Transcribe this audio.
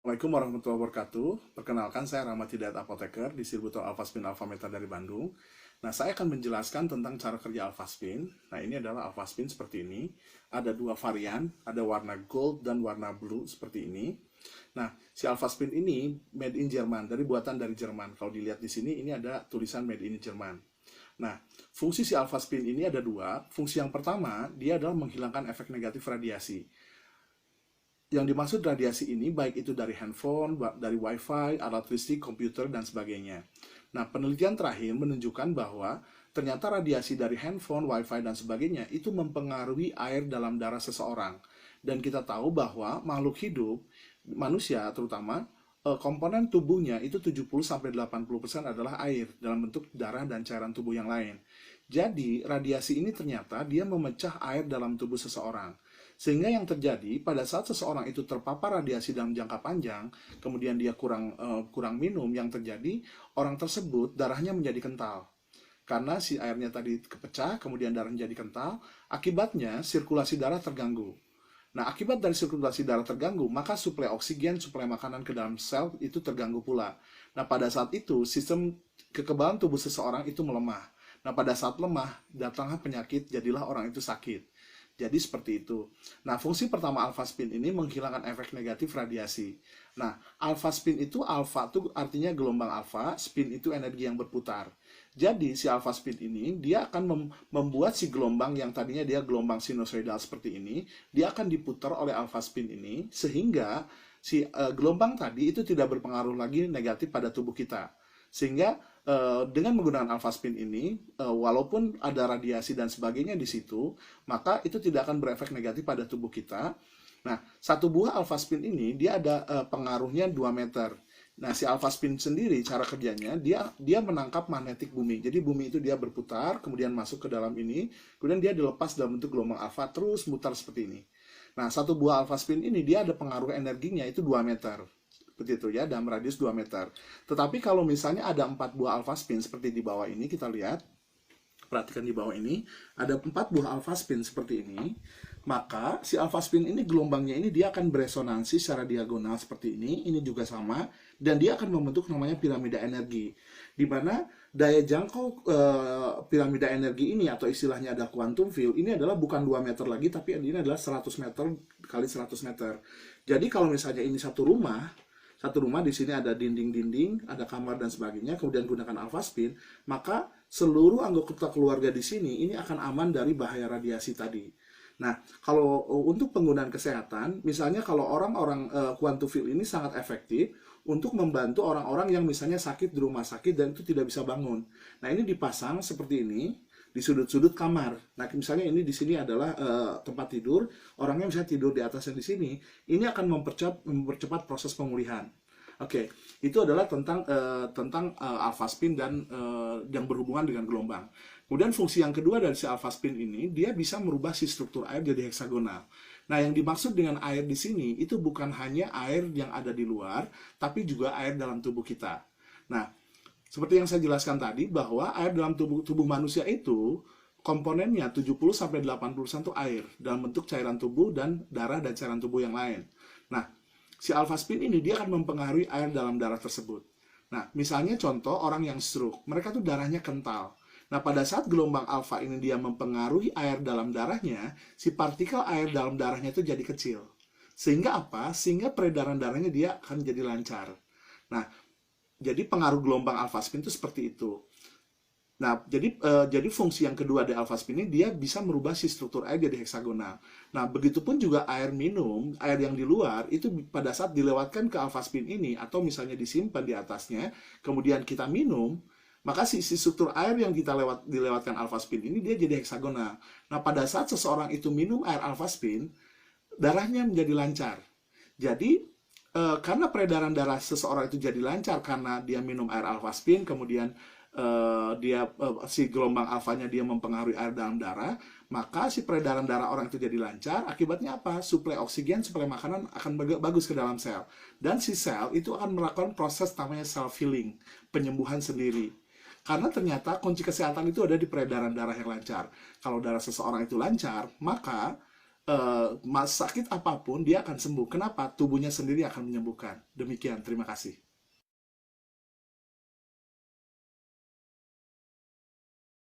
Assalamualaikum warahmatullahi wabarakatuh. Perkenalkan, saya Rahmat Hidayat Apoteker, distributor Alphaspin Alphameta dari Bandung. Nah, saya akan menjelaskan tentang cara kerja Alphaspin. Nah, ini adalah Alphaspin seperti ini. Ada dua varian, ada warna gold dan warna blue seperti ini. Nah, si Alphaspin ini made in Jerman, buatan dari Jerman. Kalau dilihat di sini, ini ada tulisan made in Jerman. Nah, fungsi si Alphaspin ini ada dua. Fungsi yang pertama, dia adalah menghilangkan efek negatif radiasi. Yang dimaksud radiasi ini baik itu dari handphone, dari wifi, alat listrik, komputer, dan sebagainya. Nah, penelitian terakhir menunjukkan bahwa ternyata radiasi dari handphone, wifi, dan sebagainya itu mempengaruhi air dalam darah seseorang. Dan kita tahu bahwa makhluk hidup, manusia terutama, komponen tubuhnya itu 70-80% adalah air dalam bentuk darah dan cairan tubuh yang lain. Jadi, radiasi ini ternyata dia memecah air dalam tubuh seseorang. Sehingga yang terjadi pada saat seseorang itu terpapar radiasi dalam jangka panjang, kemudian dia kurang minum, yang terjadi orang tersebut darahnya menjadi kental. Karena si airnya tadi kepecah, kemudian darahnya jadi kental, akibatnya sirkulasi darah terganggu. Nah, akibat dari sirkulasi darah terganggu, maka suplai oksigen, suplai makanan ke dalam sel itu terganggu pula. Nah, pada saat itu sistem kekebalan tubuh seseorang itu melemah. Nah, pada saat lemah, datanglah penyakit, jadilah orang itu sakit. Jadi seperti itu. Nah, fungsi pertama Alphaspin ini menghilangkan efek negatif radiasi. Nah, Alphaspin itu alpha itu artinya gelombang alpha, spin itu energi yang berputar. Jadi si Alphaspin ini dia akan membuat si gelombang yang tadinya dia gelombang sinusoidal seperti ini, dia akan diputar oleh Alphaspin ini sehingga si gelombang tadi itu tidak berpengaruh lagi negatif pada tubuh kita. Sehingga dengan menggunakan Alphaspin ini, walaupun ada radiasi dan sebagainya di situ, maka itu tidak akan berefek negatif pada tubuh kita. Nah, satu buah Alphaspin ini dia ada pengaruhnya 2 meter. Nah, si Alphaspin sendiri cara kerjanya dia menangkap magnetik bumi. Jadi bumi itu dia berputar, kemudian masuk ke dalam ini, kemudian dia dilepas dalam bentuk gelombang alfa terus mutar seperti ini. Nah, satu buah Alphaspin ini dia ada pengaruh energinya itu 2 meter. Seperti itu ya, dalam radius 2 meter. Tetapi kalau misalnya ada 4 buah Alphaspin seperti di bawah ini, kita lihat, perhatikan di bawah ini, ada 4 buah Alphaspin seperti ini, maka si Alphaspin ini gelombangnya ini dia akan beresonansi secara diagonal seperti ini juga sama, dan dia akan membentuk namanya piramida energi, di mana daya jangkau piramida energi ini atau istilahnya ada quantum field, ini adalah bukan 2 meter lagi, tapi ini adalah 100 meter kali 100 meter. Jadi kalau misalnya ini satu rumah di sini ada dinding-dinding, ada kamar dan sebagainya, kemudian gunakan Alphaspin, maka seluruh anggota keluarga di sini ini akan aman dari bahaya radiasi tadi. Nah, kalau untuk penggunaan kesehatan, misalnya kalau orang-orang quantum field ini sangat efektif untuk membantu orang-orang yang misalnya sakit di rumah sakit dan itu tidak bisa bangun. Nah, ini dipasang seperti ini di sudut-sudut kamar. Nah, misalnya ini di sini adalah tempat tidur, orangnya bisa tidur di atas dan di sini. Ini akan mempercepat proses pemulihan. Oke, itu adalah tentang Alphaspin dan yang berhubungan dengan gelombang. Kemudian fungsi yang kedua dari si Alphaspin ini, dia bisa merubah si struktur air jadi heksagonal. Nah, yang dimaksud dengan air di sini itu bukan hanya air yang ada di luar, tapi juga air dalam tubuh kita. Nah, seperti yang saya jelaskan tadi, bahwa air dalam tubuh manusia itu komponennya 70-80% itu air dalam bentuk cairan tubuh dan darah dan cairan tubuh yang lain. Nah, si Alphaspin ini dia akan mempengaruhi air dalam darah tersebut. Nah, misalnya contoh orang yang stroke, mereka tuh darahnya kental. Nah, pada saat gelombang alfa ini dia mempengaruhi air dalam darahnya, si partikel air dalam darahnya itu jadi kecil. Sehingga apa? Sehingga peredaran darahnya dia akan jadi lancar. Nah, jadi pengaruh gelombang Alphaspin itu seperti itu. Nah, jadi fungsi yang kedua dari Alphaspin ini dia bisa merubah si struktur air jadi heksagonal. Nah, begitupun juga air minum, air yang di luar itu pada saat dilewatkan ke Alphaspin ini atau misalnya disimpan di atasnya, kemudian kita minum, maka si struktur air yang kita dilewatkan Alphaspin ini dia jadi heksagonal. Nah, pada saat seseorang itu minum air Alphaspin, darahnya menjadi lancar. Jadi karena peredaran darah seseorang itu jadi lancar karena dia minum air Alphaspin, kemudian si gelombang alfanya dia mempengaruhi air dalam darah, maka si peredaran darah orang itu jadi lancar. Akibatnya apa? Suplai oksigen, suplai makanan akan bagus ke dalam sel. Dan si sel itu akan melakukan proses namanya self healing, penyembuhan sendiri. Karena ternyata kunci kesehatan itu ada di peredaran darah yang lancar. Kalau darah seseorang itu lancar, maka sakit apapun dia akan sembuh. Kenapa? Tubuhnya sendiri akan menyembuhkan. Demikian, terima kasih.